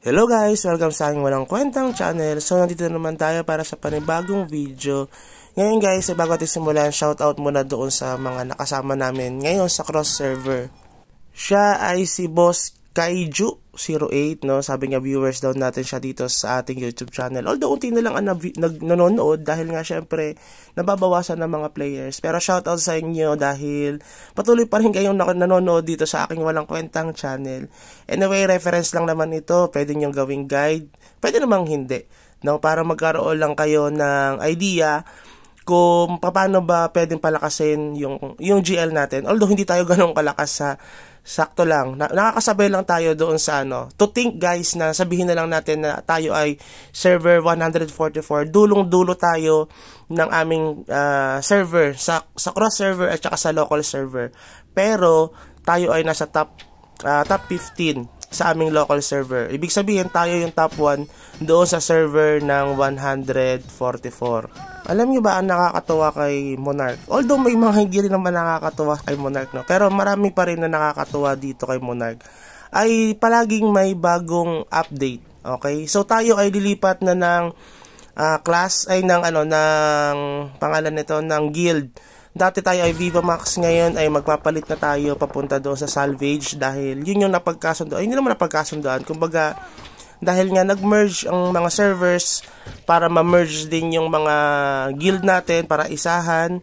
Hello guys! Welcome sa aking walang kwentang channel. So nandito naman tayo para sa panibagong video. Ngayon guys, bago natin simulan, shoutout muna doon sa mga nakasama namin ngayon sa cross server. Siya ay si Boss Kaiju08, no? Sabi niya viewers daw natin siya dito sa ating YouTube channel. Although unti na lang ang nanonood dahil nga syempre nababawasan ng mga players. Pero shoutout sa inyo dahil patuloy pa rin kayong nanonood dito sa aking walang kwentang channel. Anyway, reference lang naman ito. Pwede nyo gawing guide. Pwede namang hindi, no? Para magkaroon lang kayo ng idea kung paano ba pwedeng palakasin yung GL natin. Although hindi tayo ganun kalakas sa sakto lang. Nakakasabay lang tayo doon sa To think guys na sabihin na lang natin na tayo ay server 144. Dulong-dulo tayo ng aming server sa cross server at saka sa local server. Pero tayo ay nasa top 15 sa aming local server. Ibig sabihin tayo yung top 1 doon sa server ng 144. Alam niyo ba ang nakakatuwa kay Monarch? Although may mga hindi rin naman nakakatuwa kay Monarch, no? Pero marami pa rin na nakakatuwa dito kay Monarch. Ay palaging may bagong update. Okay? So tayo ay lilipat na ng class ay ng pangalan nito ng guild. Dati tayo ay Viva Max, ngayon ay magpapalit na tayo papunta doon sa Salvage dahil yun yung napagkasundo. Ay hindi naman napagkasundoan. Kumbaga dahil nga nag-merge ang mga servers para ma-merge din yung mga guild natin para isahan,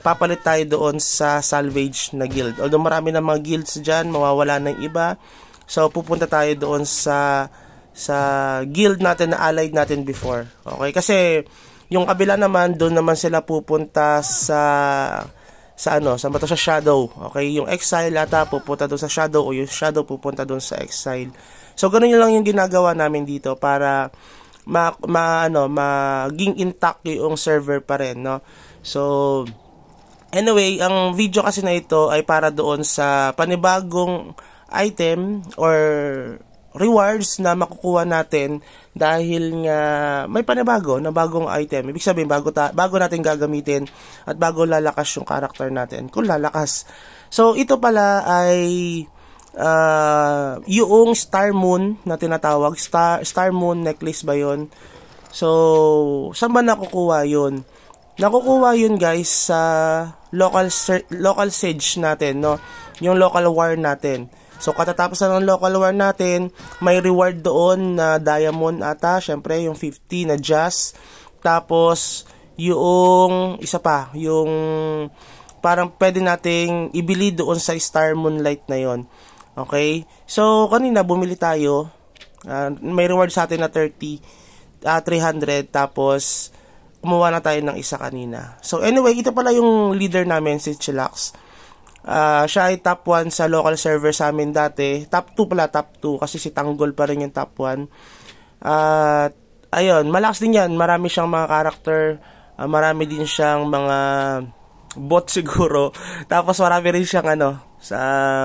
papalit tayo doon sa Salvage na guild. Although marami na mga guilds dyan, mawawala ng iba. So pupunta tayo doon sa guild natin na allied natin before. Okay? Kasi yung kabila naman, doon naman sila pupunta sa Shadow. Okay? Yung Exile ata pupunta doon sa Shadow o yung Shadow pupunta doon sa Exile. So ganoon lang yung ginagawa namin dito para maging intact yung server pa rin, no? So anyway, ang video kasi na ito ay para doon sa panibagong item or rewards na makukuha natin dahil nga may panibago na bagong item. Ibig sabihin bago natin gagamitin at bago lalakas yung character natin. Kung lalakas. So ito pala ay yung Star Moon na tinatawag. Star Moon necklace ba yun? So saan ba nakukuha yun? Nakukuha yun guys sa local siege natin, no? Yung local war natin. So katatapos na ng local war natin, may reward doon na diamond ata, syempre yung 50 na jazz. Tapos yung isa pa, yung parang pwede nating ibili doon sa Star Moonlight na yon. Okay? So kanina bumili tayo, may reward sa atin na 300, tapos kumuha na tayo ng isa kanina. So anyway, ito pala yung leader namin, si Chillax. Siya ay top 1 sa local server sa amin dati. Top 2 pala, top 2. Kasi si Tanggol pa rin yung top 1. Ayun, malakas din yan. Marami siyang mga character. Marami din siyang mga bot siguro. Tapos marami rin siyang sa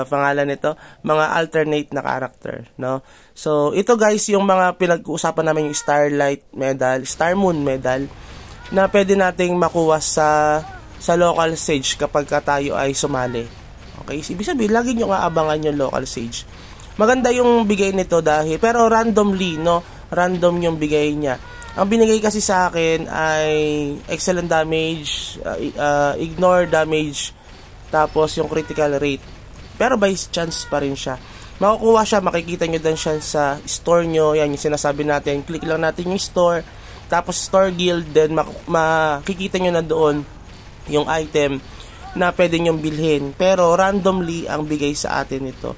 pangalan nito, mga alternate na character, no? So, ito guys, yung mga pinag-uusapan namin yung Starlight Medal, Star Moon Medal, na pwede nating makuha sa local sage kapag tayo ay sumali. Okay? Ibig sabihin, lagi nyo aabangan yung local sage. Maganda yung bigay nito dahil, pero randomly, no? Random yung bigay niya. Ang binigay kasi sa akin ay excellent damage, ignore damage, tapos yung critical rate. Pero by chance pa rin siya. Makukuha siya, makikita nyo din siya sa store nyo. Yan yung sinasabi natin. Click lang natin yung store, tapos store guild, then makikita nyo na doon yung item na pwede nyong bilhin. Pero randomly ang bigay sa atin ito.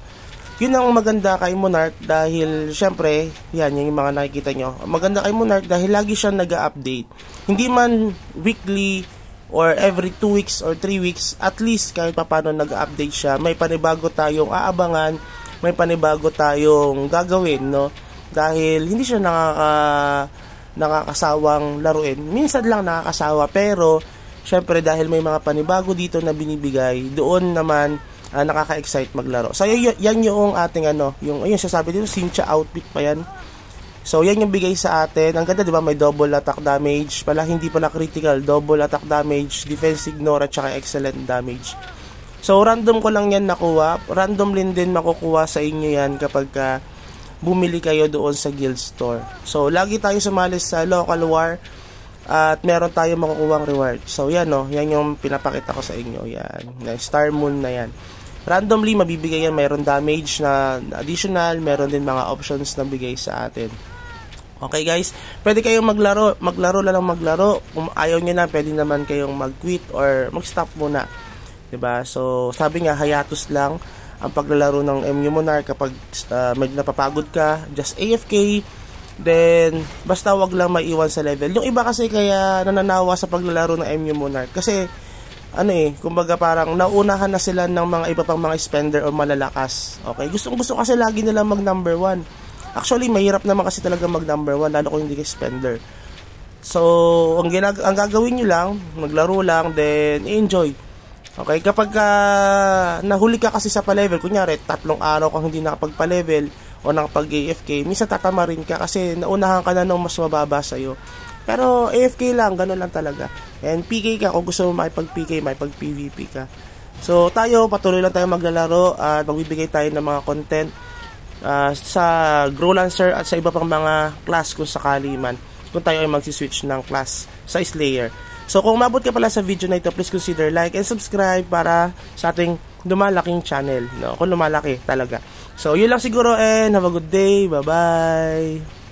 Yun ang maganda kay Monarch dahil syempre, yan yung mga nakikita nyo. Maganda kay Monarch dahil lagi siya nag-update. Hindi man weekly or every 2 weeks or 3 weeks, at least kahit paano nag-update siya. May panibago tayong aabangan, may panibago tayong gagawin, no? Dahil hindi siya nakakasawang laruin. Minsan lang nakakasawa, pero syempre dahil may mga panibago dito na binibigay, doon naman nakaka-excite maglaro. So yan yung ating yung sasabi dito, Cynthia outfit pa yan. So yan yung bigay sa atin. Ang ganda, 'di ba? May double attack damage, pala hindi pala critical, double attack damage, defense ignore at saka excellent damage. So random ko lang yan nakuha. Random din makukuha sa inyo yan kapag bumili kayo doon sa guild store. So, lagi tayo sumali sa local war at meron tayo makukuhang reward. So, yan no, yan yung pinapakita ko sa inyo. Yan, na Star Moon na yan. Randomly, mabibigay yan. Meron damage na additional, meron din mga options na bigay sa atin. Okay guys, pwede kayong maglaro lang maglaro. Kung ayaw nyo na, pwede naman kayong mag-quit or mag-stop muna. Diba? So, sabi nga, hiatus lang ang paglalaro ng MU Monarch kapag medyo napapagod ka, just AFK, then basta wag lang maiwan sa level. Yung iba kasi kaya nananawa sa paglalaro ng MU Monarch kasi kumbaga parang nauunahan na sila ng mga iba pang mga spender o malalakas. Okay, gusto kasi lagi nila mag number 1. Actually, mahirap naman kasi talaga mag number 1 lalo kung hindi ka spender. So, ang gagawin nyo lang, maglaro lang, then enjoy. Okay, kapag nahuli ka kasi sa pa-level, kunyari, 3 araw kang hindi nakapagpa-level o nakapag-AFK, minsan tatama rin ka kasi naunahan ka na ng mas mababa sa'yo. Pero AFK lang, gano'n lang talaga. And PK ka, kung gusto mo makipag-PK, makipag-PVP ka. So, tayo, patuloy lang tayo maglalaro at magbibigay tayo ng mga content sa Grow Lancer at sa iba pang mga class kung sakali man. Kung tayo ay magsiswitch ng class sa Slayer. So kung umabot ka pala sa video na ito, please consider like and subscribe para sa ating lumalaking channel, no? Kung lumalaki talaga. So yun lang siguro and have a good day. Bye bye.